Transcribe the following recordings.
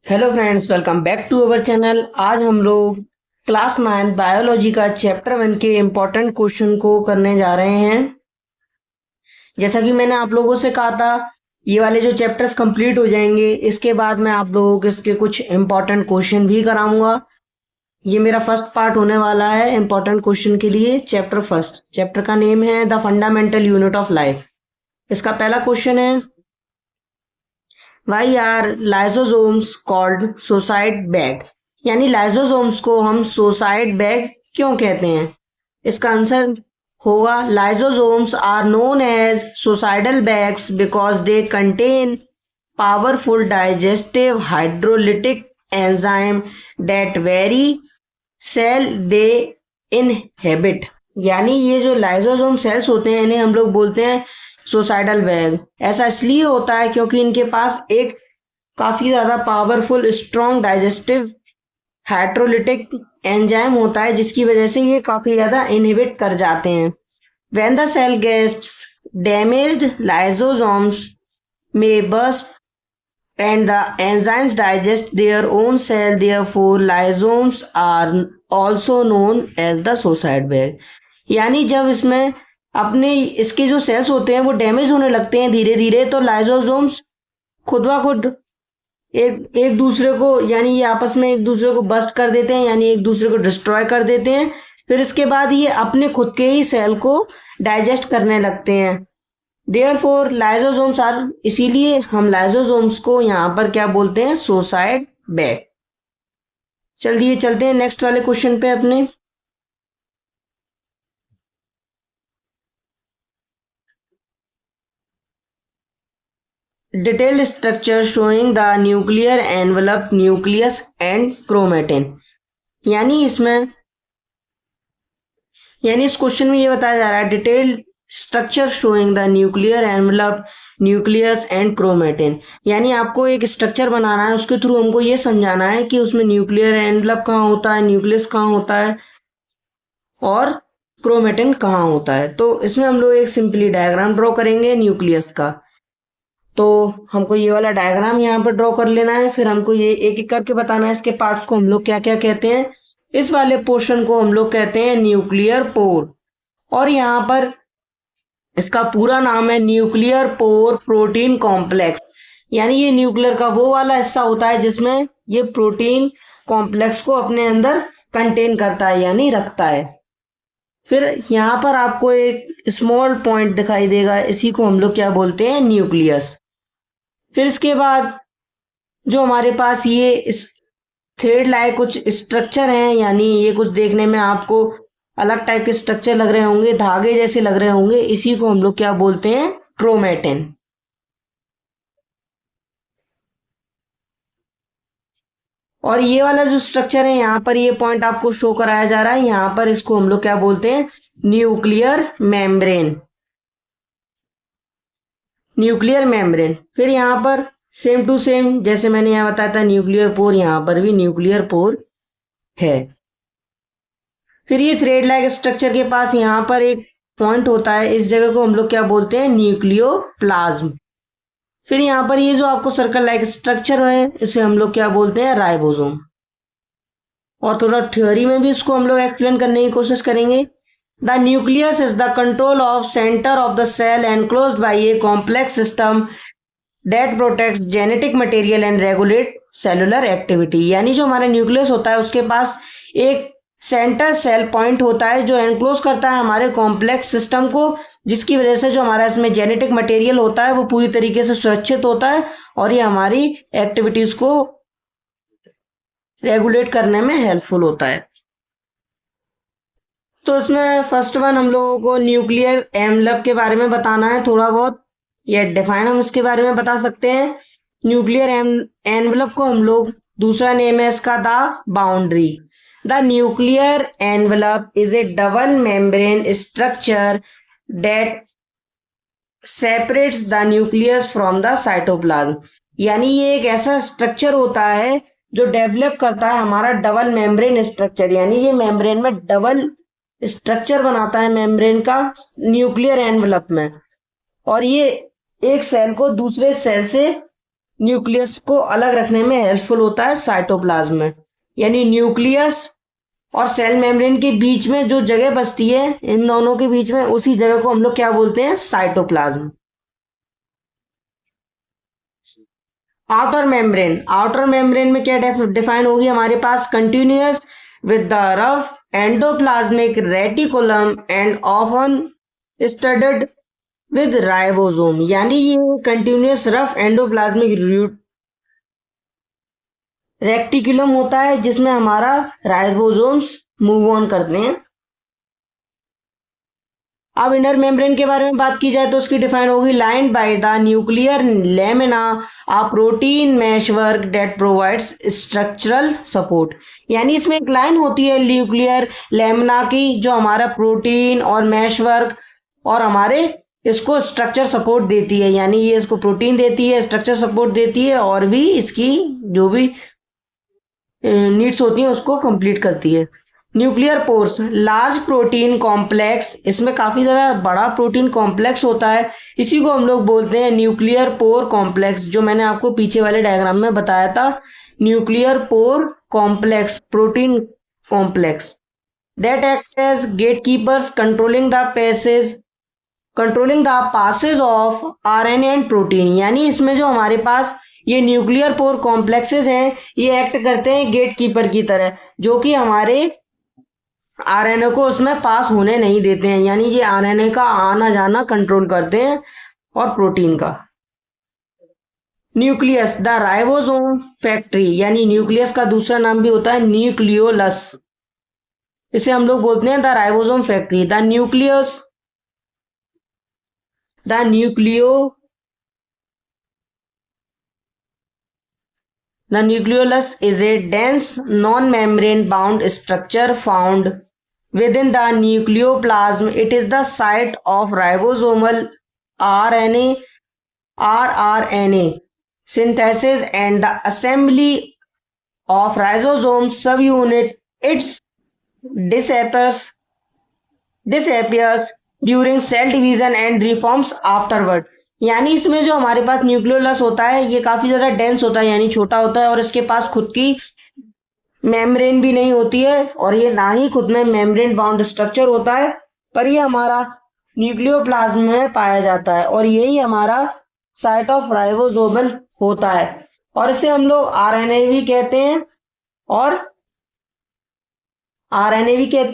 Hello friends, welcome back to our channel. आज हम लोग क्लास 9 बायोलॉजी का चैप्टर 1 के इम्पोर्टेंट क्वेश्चन को करने जा रहे हैं। जैसा कि मैंने आप लोगों से कहा था, ये वाले जो चैप्टर्स कंप्लीट हो जाएंगे, इसके बाद मैं आप लोगों को इसके कुछ इम्पोर्टेंट क्वेश्चन भी कराऊंगा। ये मेरा फर्स्ट पार्ट होने वाला है इम्पोर्टेंट क्वेश्चन के लिए। चैप्टर फर्स्ट, चैप्टर का नेम है the fundamental unit of life. इसका पहला क्वेश्चन है, why are lysosomes called suicide bag? यानी लाइसोसोम्स को हम सुसाइड बैग क्यों कहते हैं? इसका आंसर होगा, lysosomes are known as suicidal bags because they contain powerful digestive hydrolytic enzyme that very cell they inhabit. यानी ये जो लाइसोसोम सेल्स होते हैं, इन्हें हम लोग बोलते हैं सुसाइडल बैग। ऐसा इसलिए होता है क्योंकि इनके पास एक काफी ज्यादा powerful strong digestive hydrolytic enzyme होता है, जिसकी वजह से ये काफी ज्यादा इनहिबिट कर जाते हैं। When the cell gets damaged, lysosomes may burst and the enzymes digest their own cell. Therefore lysosomes are also known as the suicide bag. यानी जब इसमें अपने इसके जो सेल्स होते हैं वो डैमेज होने लगते हैं धीरे धीरे, तो लाइसोसोम्स खुद ब खुद एक एक दूसरे को, यानी ये आपस में एक दूसरे को बस्ट कर देते हैं, यानी एक दूसरे को डिस्ट्रॉय कर देते हैं। फिर इसके बाद ये अपने खुद के ही सेल को डाइजेस्ट करने लगते हैं। देयरफॉर लाइसोसोम्स आर, इसीलिए हम लाइसोसोम्स को यहाँ पर क्या बोलते हैं? Suicide bag. चलिए चलते हैं नेक्स्ट वाले क्वेश्चन पे अपने। Detailed structure showing the nuclear envelope, nucleus and chromatin. यानी इस क्वेश्चन में ये बताया जा रहा है, detailed structure showing the nuclear envelope, nucleus and chromatin. यानी आपको एक स्ट्रक्चर बनाना है, उसके थ्रू हमको ये समझाना है कि उसमें न्यूक्लियर एनवलप कहाँ होता है, न्यूक्लियस कहाँ होता है और क्रोमेटिन कहाँ होता है। तो इसमें हम लोग एक सिंपली डायग्राम ड्रॉ करेंगे न्यूक्लियस का। तो हमको ये वाला डायग्राम यहाँ पर ड्रॉ कर लेना है, फिर हमको ये एक एक करके बताना है इसके पार्ट्स को हम लोग क्या क्या कहते हैं। इस वाले पोर्शन को हम लोग कहते हैं न्यूक्लियर पोर, और यहाँ पर इसका पूरा नाम है न्यूक्लियर पोर प्रोटीन कॉम्प्लेक्स। यानी ये न्यूक्लियर का वो वाला हिस्सा होता है जिसमें ये प्रोटीन कॉम्प्लेक्स को अपने अंदर कंटेन करता है, यानी रखता है। फिर यहाँ पर आपको एक स्मॉल पॉइंट दिखाई देगा, इसी को हम लोग क्या बोलते हैं? न्यूक्लियस। फिर इसके बाद जो हमारे पास ये थ्रेड लाइक कुछ स्ट्रक्चर हैं, यानी ये कुछ देखने में आपको अलग टाइप के स्ट्रक्चर लग रहे होंगे, धागे जैसे लग रहे होंगे, इसी को हम लोग क्या बोलते हैं? क्रोमेटिन। और ये वाला जो स्ट्रक्चर है, यहाँ पर ये पॉइंट आपको शो कराया जा रहा है, यहाँ पर इसको हम लोग क्या बोलते हैं? Nuclear membrane. Nuclear membrane. फिर यहाँ पर सेम टू सेम जैसे मैंने यहाँ बताया था न्यूक्लियर पोर, यहाँ पर भी न्यूक्लियर पोर है। फिर ये थ्रेड लाइक स्ट्रक्चर के पास यहाँ पर एक पॉइंट होता है, इस जगह को हम लोग क्या बोलते हैं? न्यूक्लियोप्लाज्म। फिर यहाँ पर ये जो आपको सर्कल लाइक स्ट्रक्चर है, इसे हम लोग क्या बोलते हैं? राइबोसोम। और थोड़ा थ्योरी में भी इसको हम लोग एक्सप्लेन करने की कोशिश करेंगे। The nucleus is the control of center of the cell enclosed by a complex system that protects genetic material and regulate cellular activity. यानी जो हमारा न्यूक्लियस होता है उसके पास एक सेंटर सेल पॉइंट होता है जो एनक्लोज करता है हमारे कॉम्प्लेक्स सिस्टम को, जिसकी वजह से जो हमारा इसमें जेनेटिक मटेरियल होता है वो पूरी तरीके से सुरक्षित होता है, और ये हमारी एक्टिविटीज को रेगुलेट करने में हेल्पफुल होता है। तो इसमें फर्स्ट वन हम लोगों को न्यूक्लियर एनवलप के बारे में बताना है थोड़ा बहुत, या डिफाइन हम इसके बारे में बता सकते हैं। न्यूक्लियर एनवलप को हम लोग, दूसरा नेम है इसका the boundary. The nuclear envelope is A double membrane structure that separates the nucleus from the cytoplasm. यानी ये एक ऐसा स्ट्रक्चर होता है जो डेवलप करता है हमारा डबल मेम्ब्रेन स्ट्रक्चर, यानी ये मेम्ब्रेन में डबल स्ट्रक्चर बनाता है मेम्ब्रेन का न्यूक्लियर एनवलप में, और ये एक सेल को दूसरे सेल से न्यूक्लियस को अलग रखने में हेल्पफुल होता है साइटोप्लाज्म में। यानी न्यूक्लियस और सेल मेम्ब्रेन के बीच में जो जगह बचती है इन दोनों के बीच में, उसी जगह को हम लोग क्या बोलते हैं, साइटोप्लाज्म। आउटर मेम्ब्रेन में क्या डिफाइन होगी हमारे पास, continuous with the rough endoplasmic reticulum and often studded with ribosome. यानी ये कंटिन्यूअस रफ एंडोप्लाज्मिक रेक्टिकुलम होता है जिसमें हमारा राइबोसोम्स मूव ऑन करते हैं। अब इनर मेम्ब्रेन के बारे में बात की जाए तो उसकी डिफाइन होगी, lined by the nuclear lamina a protein meshwork that provides structural support. यानी इसमें एक लाइन होती है न्यूक्लियर लेमिना की जो हमारा प्रोटीन और मैशवर्क और हमारे इसको स्ट्रक्चर सपोर्ट देती है। यानी ये इसको प्रोटीन देती है, स्ट्रक्चर सपोर्ट देती है और भी इसकी जो भी नीड्स होती हैं उसको कंप्लीट करती है। Nuclear pores, large protein complex, इसमें काफी ज्यादा बड़ा प्रोटीन कॉम्प्लेक्स होता है, इसी को हम लोग बोलते हैं न्यूक्लियर पोर कॉम्प्लेक्स, जो मैंने आपको पीछे वाले डायग्राम में बताया था। Nuclear pore complex, protein complex that act as gate keepers controlling the passage of RNA and protein. यानी इसमें जो हमारे पास ये न्यूक्लियर पोर कॉम्प्लेक्सेस हैं ये एक्ट करते हैं गेट कीपर की तरह, जो कि हमारे आरएनए को उसमें पास होने नहीं देते हैं। यानी ये आरएनए का आना जाना कंट्रोल करते हैं और प्रोटीन का। न्यूक्लियस, द राइबोसोम फैक्ट्री, यानी न्यूक्लियस का दूसरा नाम भी होता है न्यूक्लियोलस, इसे हम लोग बोलते हैं the ribosome factory. The nucleolus is a dense non-membrane bound structure found within the nucleoplasm. It is the site of ribosomal rRNA synthesis and the assembly of ribosome subunit. Its disappears during cell division and reforms afterward. यानी इसमें जो हमारे पास nucleolus होता है ये काफी ज्यादा dense होता है, यानी छोटा होता है और इसके पास खुद की मेम्ब्रेन भी नहीं होती है और ये ना ही खुद में मेम्ब्रेन बाउंड स्ट्रक्चर होता है, पर ये हमारा न्यूक्लियोप्लाज्म में पाया जाता है और यही हमारा साइट ऑफ राइबोसोमल होता है और इसे हम लोग आरएनए भी कहते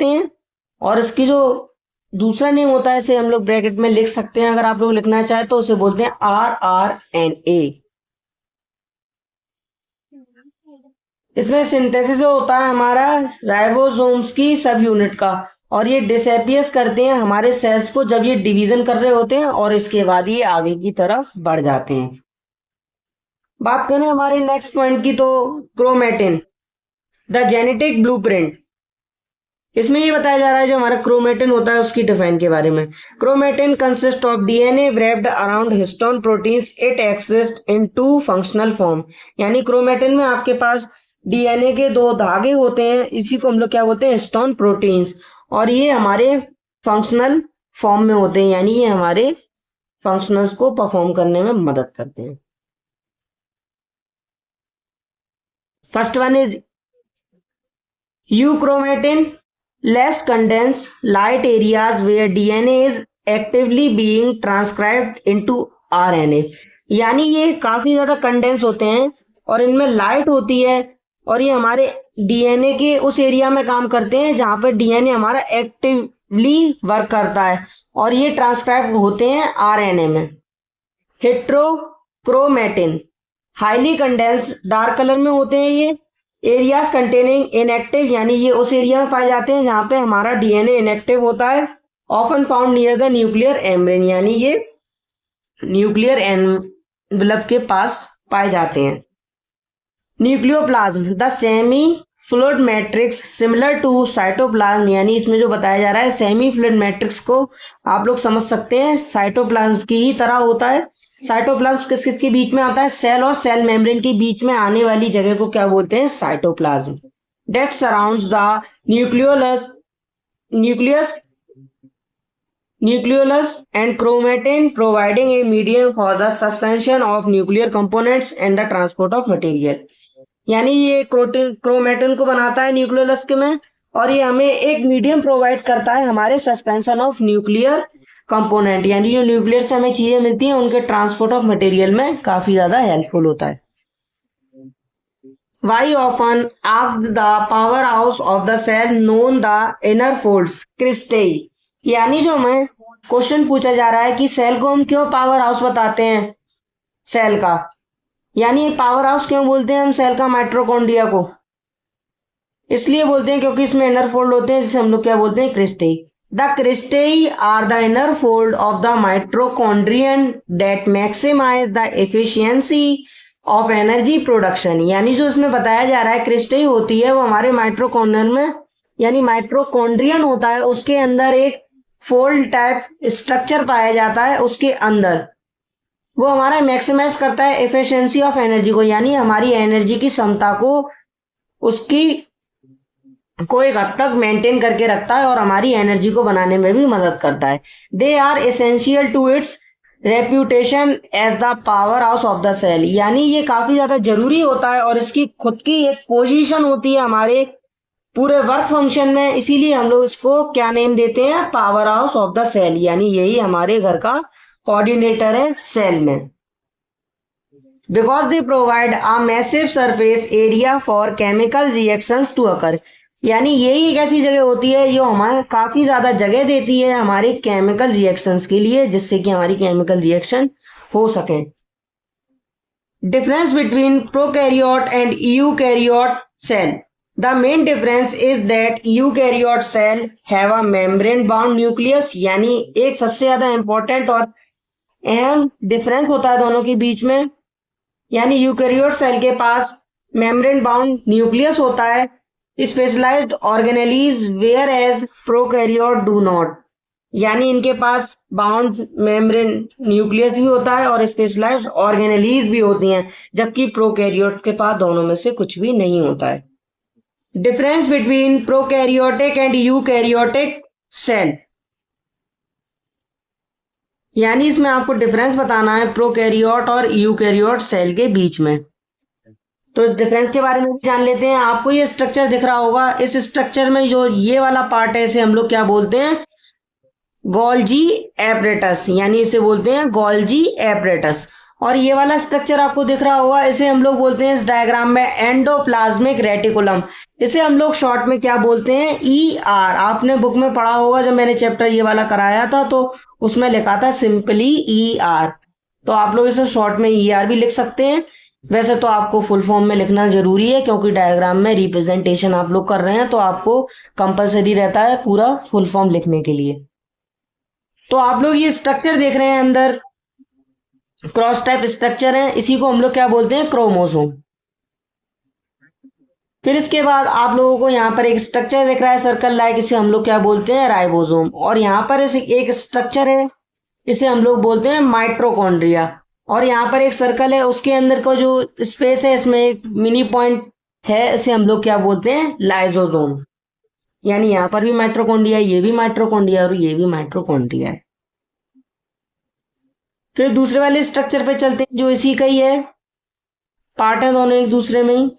हैं और इसकी जो दूसरा नेम होता है इसे हम लोग ब्रैकेट में लिख सकते हैं, अगर आप लोग लिखना चाहे तो उसे बोलते हैं rRNA। इसमें सिंथेसिस होता है हमारा राइबोसोम्स की सब यूनिट का और ये डिसएपियर्स करते हैं हमारे सेल्स को जब ये डिवीजन कर रहे होते हैं और इसके बाद ये आगे की तरफ बढ़ जाते हैं। बात करें हमारे नेक्स्ट पॉइंट की तो क्रोमेटिन, द जेनेटिक ब्लूप्रिंट। इसमें ये बताया जा रहा है जो हमारा क्रोमेटिन होता है उसकी डिफाइन के बारे में। Chromatin consist of DNA wrapped around histone proteins, it exist in two functional form. यानी क्रोमेटिन में आपके पास डीएनए के दो धागे होते हैं, इसी को हम लोग क्या बोलते हैं, हिस्टोन प्रोटीन्स, और ये हमारे फंक्शनल फॉर्म में होते हैं, यानी ये हमारे फंक्शनल्स को परफॉर्म करने में मदद करते हैं। First one is euchromatin, less condense light areas where DNA is actively being transcribed into RNA। यानी ये काफी ज्यादा कंडेंस होते हैं और इनमें लाइट होती है और ये हमारे डीएनए के उस एरिया में काम करते हैं जहां पर डीएनए हमारा एक्टिवली वर्क करता है और ये ट्रांसक्राइब होते हैं आरएनए में। Heterochromatin, highly condensed dark colour में होते हैं ये। एरियाज कंटेनिंग इनएक्टिव, यानी ये उस एरिया में पाए जाते हैं जहां पे हमारा डीएनए इनएक्टिव होता है। Often found near the nuclear membrane, यानी ये न्यूक्लियर एनवेलप के पास पाए जाते हैं। Nucleoplasm, the semi fluid matrix similar to cytoplasm, यानी इसमें जो बताया जा रहा है सेमी फ्लूइड मैट्रिक्स को आप लोग समझ सकते हैं साइटोप्लाज्म की ही तरह होता है। साइटोप्लाज्म किस किस के बीच में आता है, सेल और सेल मेम्ब्रेन के बीच में आने वाली जगह को क्या बोलते हैं, cytoplasm. That surrounds the nucleus nucleolus and chromatin, providing a medium for the suspension of nuclear components and the transport of material। यानी ये क्रोमेटिन को बनाता है न्यूक्लियोलस के में, और ये हमें एक मीडियम प्रोवाइड करता है हमारे सस्पेंशन ऑफ न्यूक्लियर कंपोनेंट, यानी जो न्यूक्लियर से हमें चीजें मिलती हैं उनके ट्रांसपोर्ट ऑफ मटेरियल में काफी ज्यादा हेल्पफुल होता है। Why often asked the powerhouse of the cell known the inner folds cristae, यानी जो हमें क्वेश्चन पूछा जा रहा है कि सेल को हम क्यों पावर हाउस बताते हैं सेल का, यानी पावर हाउस क्यों बोलते हैं हम सेल का माइटोकॉन्ड्रिया को, इसलिए बोलते हैं क्योंकि इसमें इनर फोल्ड होते हैं जिसे हम लोग क्या बोलते हैं cristae. The cristae are the inner fold of the mitochondrion that maximize the efficiency of energy production, यानी जो इसमें बताया जा रहा है क्रिस्टेई होती है वो हमारे माइटोकॉन्ड्रियन में, यानी माइटोकॉन्ड्रियन होता है उसके अंदर एक फोल्ड टाइप स्ट्रक्चर पाया जाता है, उसके अंदर वो हमारा मैक्सिमाइज करता है एफिशिएंसी ऑफ एनर्जी को, यानी हमारी एनर्जी की क्षमता को उसकी को एक हद तक मेंटेन करके रखता है और हमारी एनर्जी को बनाने में भी मदद करता है। They are essential to its reputation as the power house of the cell, यानी ये काफी ज्यादा जरूरी होता है और इसकी खुद की एक पोजीशन होती है हमारे पूरे वर्क फंक्शन में, इसीलिए हम लोग इसको क्या नेम देते हैं power house of the cell, यानी यही हमारे घर का कोऑर्डिनेटर है सेल में। Because they provide a massive surface area for chemical reactions to occur, यानी यही एक ऐसी जगह होती है जो हमारे काफी ज्यादा जगह देती है हमारे केमिकल रिएक्शंस के लिए, जिससे कि हमारी केमिकल रिएक्शन हो सके। Difference between prokaryote and eukaryote cell, the main difference is that eukaryote cell have a membrane bound nucleus, यानी एक सबसे ज्यादा इंपॉर्टेंट और अहम डिफरेंस होता है दोनों के बीच में, यानी यूकैरियोट सेल के पास मेम्ब्रेन बाउंड न्यूक्लियस होता है, specialised organelles whereas prokaryote do not, यानी इनके पास बाउंड मेम्ब्रेन न्यूक्लियस भी होता है और स्पेशलाइज्ड ऑर्गेनेलीज भी होती हैं, जबकि प्रोकैरियोट्स के पास दोनों में से कुछ भी नहीं होता है। Difference between prokaryotic and eukaryotic cell, यानी इसमें आपको डिफरेंस बताना है प्रोकैरियोट और यूकैरियोट सेल के बीच में। तो इस डिफरेंस के बारे में जान लेते हैं। आपको ये स्ट्रक्चर दिख रहा होगा, इस स्ट्रक्चर में जो ये वाला पार्ट है इसे हम लोग क्या बोलते हैं गोल्जी एपरेटस, यानी इसे बोलते हैं गोल्जी एपरेटस। और ये वाला स्ट्रक्चर आपको दिख रहा होगा इसे हम लोग बोलते हैं इस डायग्राम में एंडोप्लाज्मिक रेटिकुलम, इसे हम लोग शॉर्ट में क्या बोलते हैं ER। आपने बुक में पढ़ा होगा जब मैंने चैप्टर ये वाला कराया था तो उसमें लिखा था सिंपली ER, तो आप लोग इसे शॉर्ट में ER भी लिख सकते हैं। वैसे तो आपको फुल फॉर्म में लिखना जरूरी है क्योंकि डायग्राम में रिप्रेजेंटेशन आप लोग कर रहे हैं तो आपको कंपलसरी रहता है पूरा फुल फॉर्म लिखने के लिए। तो आप लोग ये स्ट्रक्चर देख रहे हैं अंदर क्रॉस टाइप स्ट्रक्चर है, इसी को हम लोग क्या बोलते हैं क्रोमोसोम। फिर इसके बाद आप लोगों को यहाँ पर एक स्ट्रक्चर दिख रहा है सर्कल लाइक, इसे हम लोग क्या बोलते हैं राइबोसोम। और यहाँ पर एक स्ट्रक्चर है इसे हम लोग बोलते हैं माइटोकॉन्ड्रिया। और यहाँ पर एक सर्कल है उसके अंदर का जो स्पेस है इसमें एक मिनी पॉइंट है, इसे हम लोग क्या बोलते हैं लाइसोसोम। यानी यहाँ पर भी माइटोकॉन्ड्रिया, ये भी माइटोकॉन्ड्रिया और ये भी माइटोकॉन्ड्रिया है। फिर दूसरे वाले स्ट्रक्चर पे चलते हैं जो इसी का ही है, पार्ट है दोनों एक दूसरे में ही।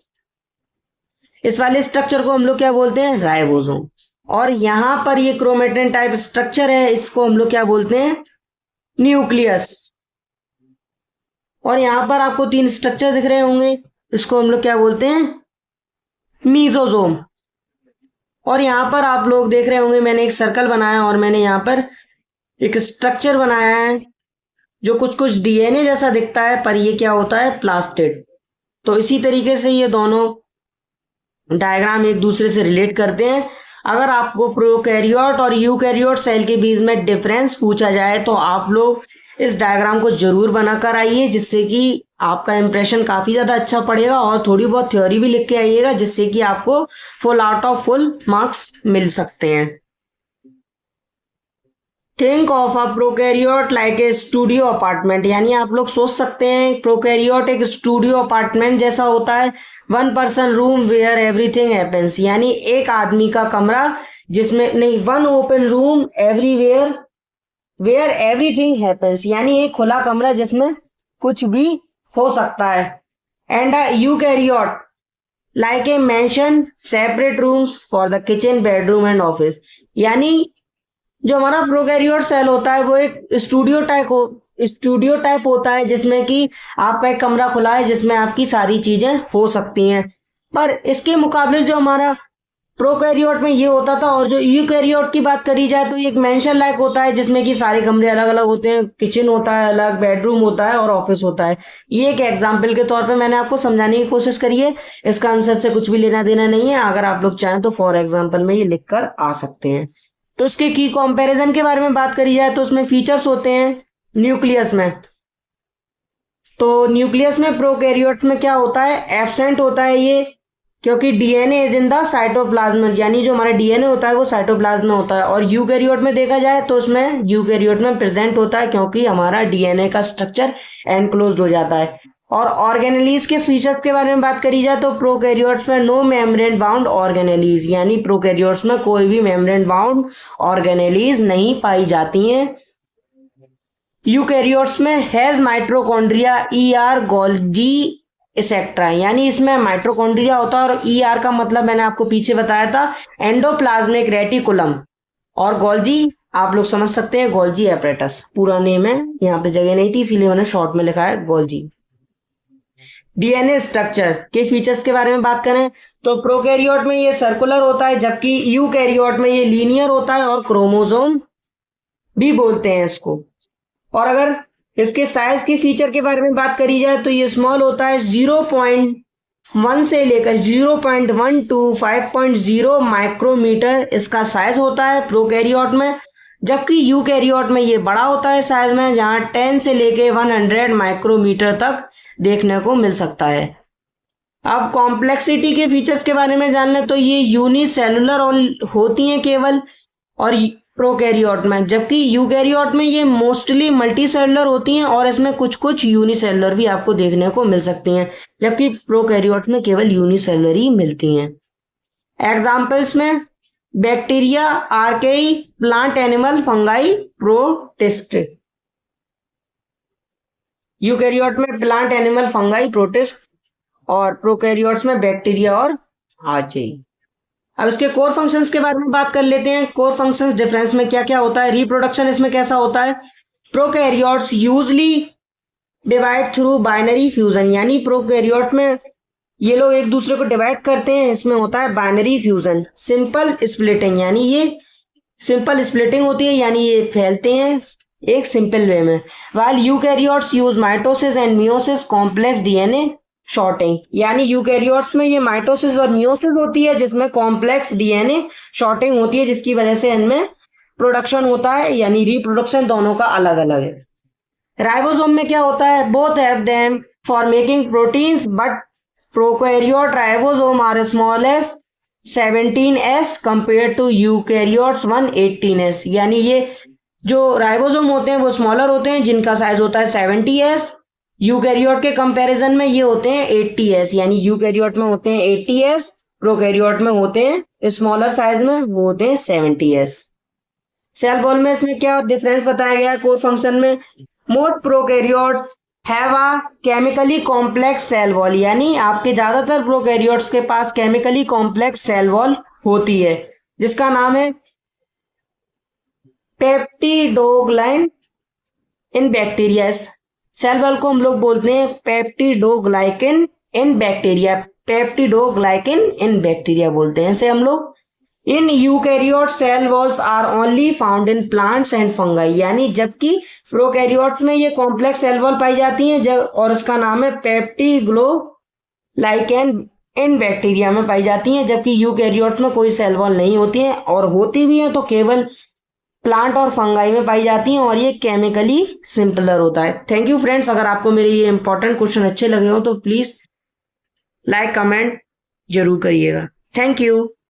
इस वाले स्ट्रक्चर को हम लोग क्या बोलते हैं राइबोसोम। और यहाँ पर ये क्रोमेटिन टाइप स्ट्रक्चर है, इसको हम लोग क्या बोलते हैं न्यूक्लियस। और यहाँ पर आपको 3 स्ट्रक्चर दिख रहे होंगे, इसको हम लोग क्या बोलते हैं मीजोसोम। और यहाँ पर आप लोग देख रहे होंगे मैंने एक सर्कल बनाया और मैंने यहाँ पर एक स्ट्रक्चर बनाया है जो कुछ कुछ DNA जैसा दिखता है पर ये क्या होता है प्लास्टिड। तो इसी तरीके से ये दोनों डायग्राम एक दूसरे से रिलेट करते हैं। अगर आपको प्रोकैरियोट और यूकैरियोट सेल के बीच में डिफरेंस पूछा जाए तो आप लोग इस डायग्राम को जरूर बनाकर आइए, जिससे कि आपका इंप्रेशन काफी ज्यादा अच्छा पड़ेगा और थोड़ी बहुत थ्योरी भी लिख के आइएगा, जिससे कि आपको full out of full marks मिल सकते हैं। Think of a prokaryote like a studio apartment, यानी आप लोग सोच सकते हैं प्रोकैरियोट एक स्टूडियो अपार्टमेंट जैसा होता है। 1 person room where everything happens, यानी एक आदमी का कमरा जिसमें नहीं 1 open room everywhere where everything happens, यानी एक खुला कमरा जिसमें कुछ भी हो सकता है। And a eukaryote like a mention, separate rooms for the kitchen, bedroom and office, यानी जो हमारा प्रोकैरियोट सेल होता है वो एक स्टूडियो टाइप होता है, जिसमें कि आपका एक कमरा खुला है जिसमें आपकी सारी चीजें हो सकती हैं। पर इसके मुकाबले जो हमारा प्रोकैरियोट में ये होता था, और जो यूकैरियोट की बात करी जाए तो ये एक मेंशन लाइक होता है जिसमें कि सारे कमरे अलग अलग होते हैं, किचन होता है अलग, बेडरूम होता है और ऑफिस होता है। ये एक एग्जाम्पल के तौर पे मैंने आपको समझाने की कोशिश करी है, इसका आंसर से कुछ भी लेना देना नहीं है। अगर आप लोग चाहें तो फॉर एग्जाम्पल में ये लिख कर आ सकते हैं। तो इसके की कंपैरिजन के बारे में बात करी जाए तो उसमें फीचर्स होते हैं न्यूक्लियस में। तो न्यूक्लियस में प्रोकैरियोट्स में क्या होता है, एब्सेंट होता है ये, क्योंकि DNA is in the cytoplasm, यानी जो हमारा डीएनए होता है वो साइटोप्लाज्म में होता है। और यूकैरियोट में देखा जाए तो उसमें यूकैरियोट में प्रेजेंट होता है, क्योंकि हमारा डीएनए का स्ट्रक्चर एनक्लोज्ड हो जाता है। और ऑर्गेनेलीज के फीचर्स के बारे में बात करी जाए तो प्रोकैरियोट्स में नो मेम्ब्रेन बाउंड ऑर्गेनेलीज, यानी प्रोकैरियोट्स में कोई भी मेम्ब्रेन बाउंड ऑर्गेनेलीज नहीं पाई जाती हैं। यूकैरियोट्स में has mitochondria, ER, Golgi etcetera, यानी इसमें माइटोकॉन्ड्रिया होता है, और ईआर का मतलब मैंने आपको पीछे बताया था, एंडोप्लाज्मिक रेटिकुलम, और गोल्जी आप लोग समझ सकते हैं गोल्जी एपरेटस पूरा नेम है, यहाँ पे जगह नहीं थी इसीलिए मैंने शॉर्ट में लिखा है गोल्जी। डीएनए स्ट्रक्चर के फीचर्स के बारे में बात करें तो प्रोकैरियोट में ये सर्कुलर होता है, जबकि यूकैरियोट में ये लीनियर होता है और क्रोमोसोम भी बोलते हैं इसको। और अगर इसके साइज की फीचर के बारे में बात करी जाए तो ये स्मॉल होता है, 0.1 से लेकर 0.1 टू 5.0 माइक्रोमीटर इसका साइज होता है प्रोकैरियोट में, जबकि यूकैरियोट में ये बड़ा होता है साइज में, जहां 10 से लेकर 100 माइक्रोमीटर तक देखने को मिल सकता है। अब कॉम्प्लेक्सिटी के फीचर्स के बारे में जान लें तो ये यूनिसेलुलर होती हैं केवल और प्रोकैरियोट में, जबकि यूकैरियोट में ये मोस्टली मल्टीसेलुलर होती हैं और इसमें कुछ कुछ यूनिसेलुलर भी आपको देखने को मिल सकती हैं, जबकि प्रोकैरियोट में केवल यूनिसेलुलर ही मिलती हैं। एग्जाम्पल्स में bacteria, archaea, plant animal, fungi, protist. Eukaryote में प्लांट एनिमल फंगाई प्रोटिस्ट और प्रोकैरियोट्स में बैक्टीरिया और आर्केई। अब इसके कोर फंक्शंस के बारे में बात कर लेते हैं। कोर फंक्शंस डिफरेंस में क्या क्या होता है, रिप्रोडक्शन इसमें कैसा होता है। Prokaryotes usually divide through binary fusion, यानी प्रोकैरियोट्स में ये लोग एक दूसरे को डिवाइड करते हैं, इसमें होता है बाइनरी फ्यूजन। सिंपल स्प्लिटिंग, यानी ये सिंपल स्प्लिटिंग होती है, यानी ये फैलते हैं एक सिंपल वे में। While eukaryotes use mitosis and meiosis complex DNA sorting, यानी यूकैरियोट्स में ये माइटोसिस और मियोसिस होती है जिसमें कॉम्प्लेक्स डीएनए शॉर्टिंग होती है, जिसकी वजह से इनमें प्रोडक्शन होता है, यानी रिप्रोडक्शन दोनों का अलग अलग है। राइबोसोम में क्या होता है, both have them for making proteins but prokaryote ribosome are smallest 17s compare to eukaryotes 118s, यानी ये जो राइबोसोम होते हैं वो स्मॉलर होते हैं जिनका साइज होता है 70s, यूकैरियोट के कंपैरिजन में ये होते हैं 80s, यानी यूकैरियोट में होते हैं 80s, प्रोकैरियोट में होते हैं स्मॉलर साइज में वो होते हैं 70s। सेल वॉल में इसमें क्या डिफरेंस बताया गया है कोर फंक्शन में। Most prokaryotes have a chemically complex cell wall, यानी आपके ज्यादातर प्रोकैरियोट्स के पास केमिकली कॉम्प्लेक्स सेल वॉल होती है जिसका नाम है peptidoglycan in bacteria. Cell wall को हम लोग बोलते हैं peptidoglycan in bacteria, peptidoglycan in bacteria बोलते हैं इसे हम लोग। In eukaryote cell walls are only found in plants and fungi, यानी जबकि प्रोकैरियोट्स में ये कॉम्प्लेक्स सेल वॉल पाई जाती हैं जब, और इसका नाम है पेप्टिग्लोलाइकेन इन बैक्टीरिया में पाई जाती हैं, जबकि यूकैरियोट्स में कोई सेल वॉल नहीं होती है, और होती भी है तो केवल प्लांट और फंगाई में पाई जाती हैं, और ये केमिकली सिंपलर होता है। थैंक यू फ्रेंड्स, अगर आपको मेरे ये इंपॉर्टेंट क्वेश्चन अच्छे लगे हो तो प्लीज लाइक कमेंट जरूर करिएगा। Thank you.